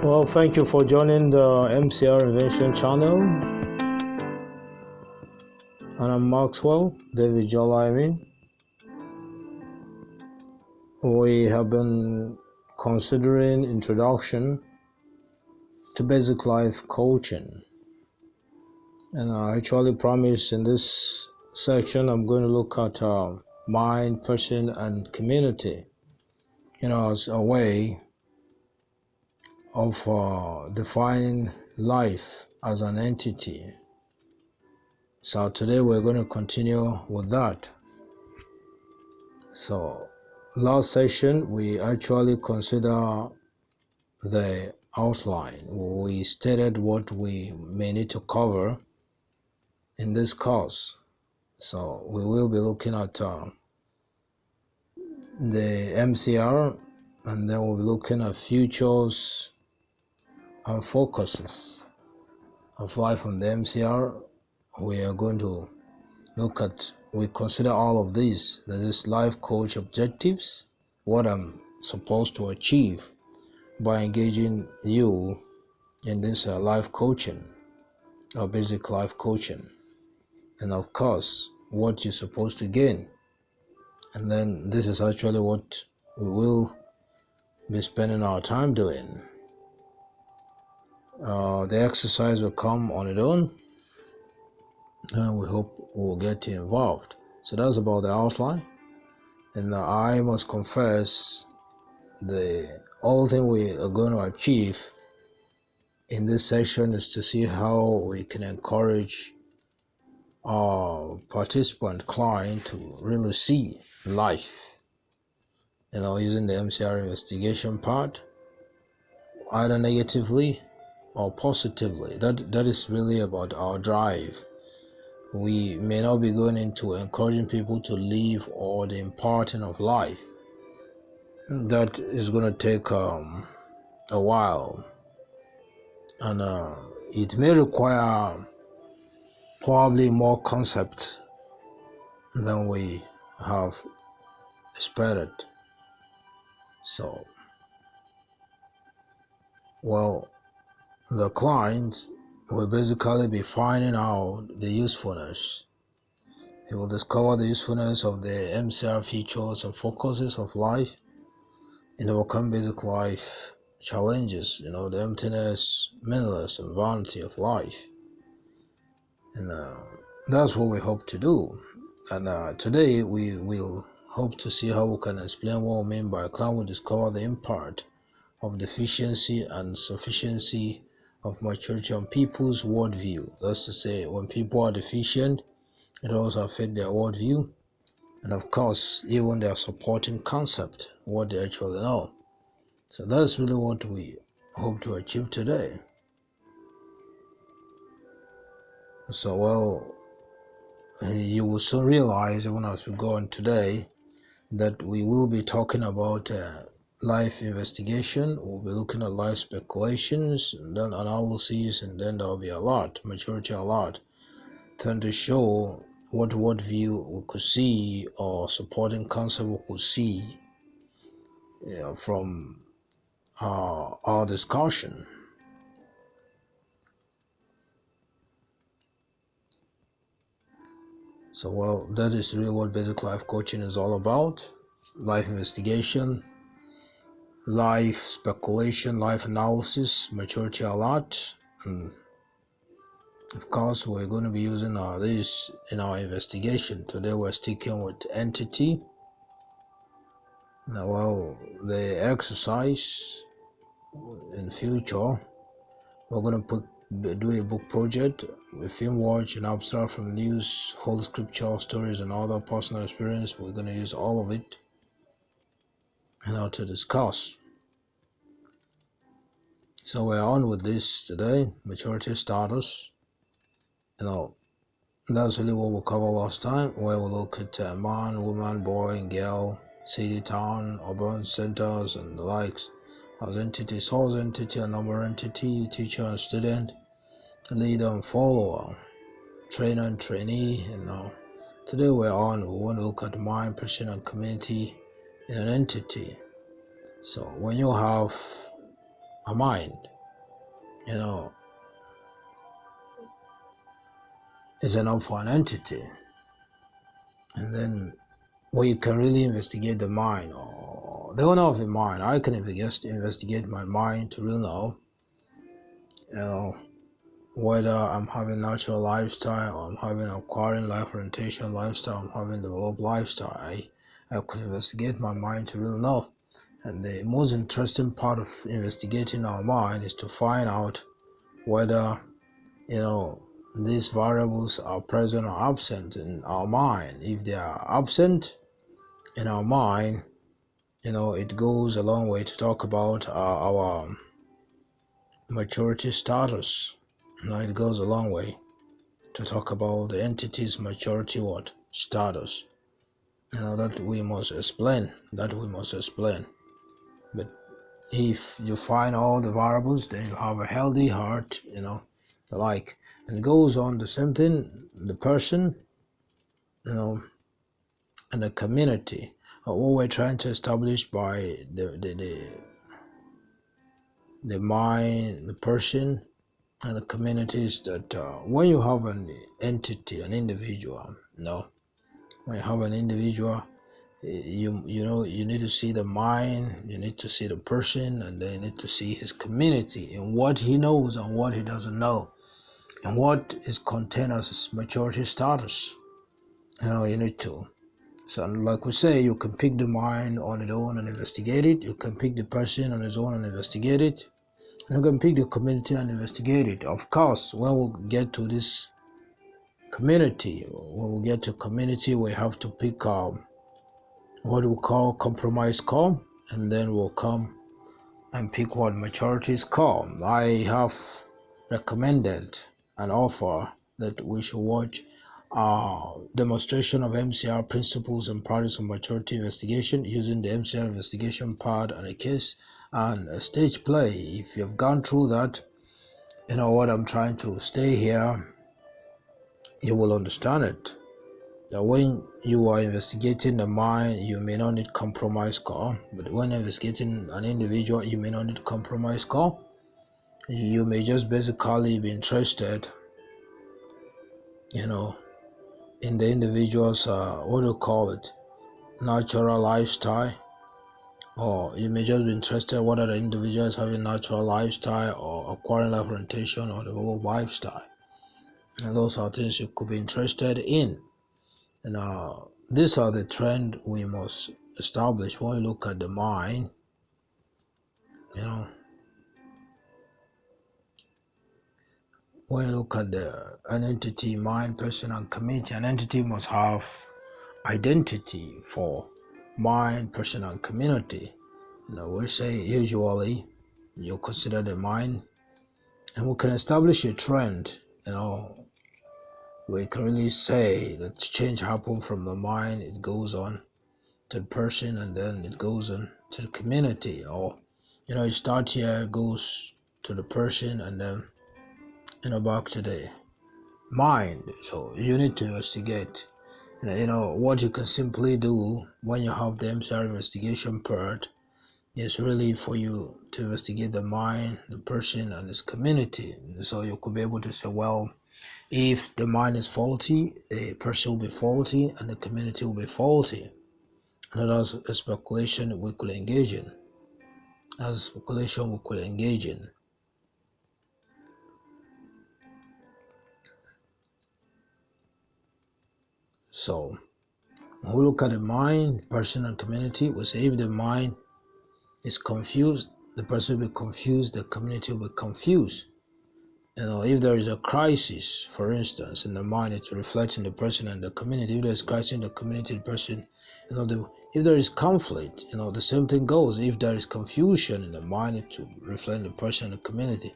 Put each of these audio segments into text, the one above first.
Well, thank you for joining the MCR Invention channel. And I'm Maxwell David Jolimi. We have been considering introduction to basic life coaching. And I actually promise in this section I'm going to look at mind, person, and community, as a way of defining life as an entity. So today we're going to continue with that. So last session we actually consider the outline. We stated what we may need to cover in this course. So we will be looking at the MCR, and then we'll be looking at futures and focuses of life on the MCR. We are going to we consider all of these. That is life coach objectives, what I'm supposed to achieve by engaging you in this life coaching or basic life coaching, and of course what you're supposed to gain. And then this is actually what we will be spending our time doing. The exercise will come on its own, and we hope we'll get you involved. So that's about the outline. And I must confess, the only thing we are going to achieve in this session is to see how we can encourage our participant client to really see life, using the MCR investigation part, either negatively or positively. That is really about our drive. We may not be going into encouraging people to live or the imparting of life. That is going to take a while, and it may require probably more concepts than we have expected. So, the client will basically be finding out the usefulness. He will discover the usefulness of the MCR features and focuses of life in overcome basic life challenges, the emptiness, meaningless, and vanity of life. And that's what we hope to do. And today we will hope to see how we can explain what we mean by a client will discover the impact of deficiency and sufficiency of maturity on people's worldview. That's to say, when people are deficient, it also affects their worldview, and of course, even their supporting concept, what they actually know. So that's really what we hope to achieve today. So, you will soon realize, even as we go on today, that we will be talking about life investigation. We'll be looking at life speculations, and then analysis, and then there'll be maturity a lot, trying to show what view we could see or supporting concept we could see from our discussion. So, that is really what basic life coaching is all about. Life investigation, life speculation, life analysis, maturity a lot, and of course we're going to be using this in our investigation. Today we're sticking with entity. Now, the exercise in future, we're going to do a book project, a film watch, an abstract from news, whole scriptural stories, and other personal experience. We're going to use all of it to discuss. So we're on with this today, maturity status. That's really what we covered last time, where we look at man, woman, boy, and girl, city, town, urban centers, and the likes, as entity, source entity, and number entity, teacher and student, leader and follower, trainer and trainee. And today we want to look at mind, person, and community in an entity. So when you have a mind, you know, is enough for an entity. And then we can really investigate the mind or the owner of the mind. I can investigate my mind to really know, you know, whether I'm having natural lifestyle or I'm having acquiring life orientation lifestyle, I'm having developed lifestyle. I could investigate my mind to really know. And the most interesting part of investigating our mind is to find out whether, you know, these variables are present or absent in our mind. If they are absent in our mind, you know, it goes a long way to talk about our maturity status. You know, it goes a long way to talk about the entity's maturity status. You know, that we must explain. But if you find all the variables, then you have a healthy heart, you know, the like. And it goes on the same thing, the person, you know, and the community. What we're trying to establish by the mind, the person, and the community is that when you have an entity, an individual, you know, when you have an individual, you know, you need to see the mind, you need to see the person, and then you need to see his community and what he knows and what he doesn't know, and what is contained as his maturity status. You know, you need to. So, like we say, you can pick the mind on its own and investigate it. You can pick the person on its own and investigate it. And you can pick the community and investigate it. Of course, when we get to this community, we have to pick what we call compromise call, and then we'll come and pick what maturity is called. I have recommended an offer that we should watch demonstration of MCR principles and practice of maturity investigation using the MCR investigation part and a case and a stage play. If you've gone through that, you know what I'm trying to stay here, you will understand it. That when you are investigating the mind, you may not need compromise call, but when investigating an individual, you may not need compromise call. You may just basically be interested, you know, in the individual's what do you call it, natural lifestyle, or you may just be interested whether the individual is having natural lifestyle or acquiring life orientation or developed lifestyle, and those are things you could be interested in. And these are the trend we must establish when we look at the mind. You know, when you look at an entity, mind, person, and community, an entity must have identity for mind, person, and community. You know, we say usually you consider the mind, and we can establish a trend. You know, we can really say that change happens from the mind, it goes on to the person, and then it goes on to the community. Or, you know, it starts here, goes to the person, and then, you know, back to the mind. So you need to investigate. You know, what you can simply do when you have the MCR investigation part is really for you to investigate the mind, the person, and its community. So you could be able to say, well, if the mind is faulty, the person will be faulty, and the community will be faulty. And that's a speculation we could engage in. So when we look at the mind, person, and community, we say if the mind is confused, the person will be confused, the community will be confused. You know, if there is a crisis, for instance, in the mind, it will reflect in the person and the community. If there is crisis in the community, the person, you know, if there is conflict, you know, the same thing goes. If there is confusion in the mind, it will reflect in the person and the community.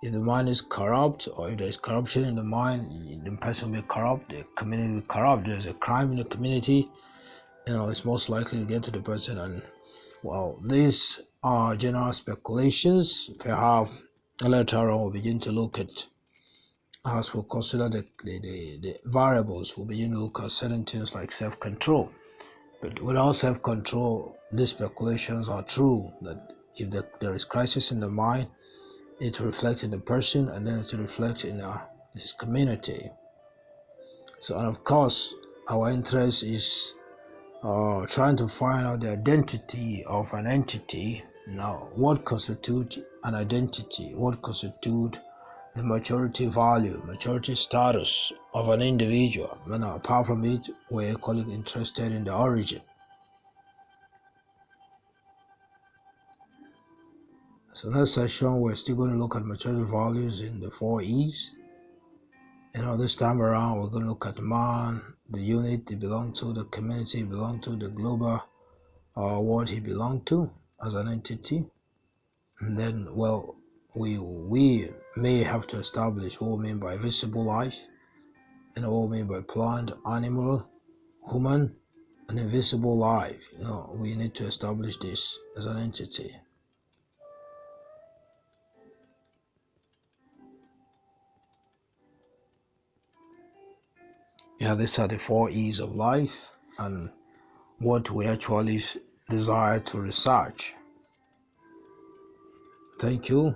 If the mind is corrupt, or if there is corruption in the mind, the person will be corrupt, the community will be corrupt. There's a crime in the community, you know, it's most likely to get to the person. And well, these are general speculations. Perhaps later on we'll begin to look at, as we consider the variables, we'll begin to look at certain things like self-control. But without self-control, these speculations are true, that if there is crisis in the mind, it reflects in the person, and then it reflects in his community. So, and of course, our interest is trying to find out the identity of an entity. What constitutes an identity? What constitutes the maturity value, maturity status of an individual? Apart from it, we're equally interested in the origin. So next session, we're still going to look at maturity values in the 4 E's. This time around, we're going to look at man, the unit he belonged to, the community he belonged to, the global world he belonged to as an entity. And then, we may have to establish what we mean by visible life, and what we mean by plant, animal, human, and invisible life. We need to establish this as an entity. These are the 4 E's of life and what we actually desire to research. Thank you.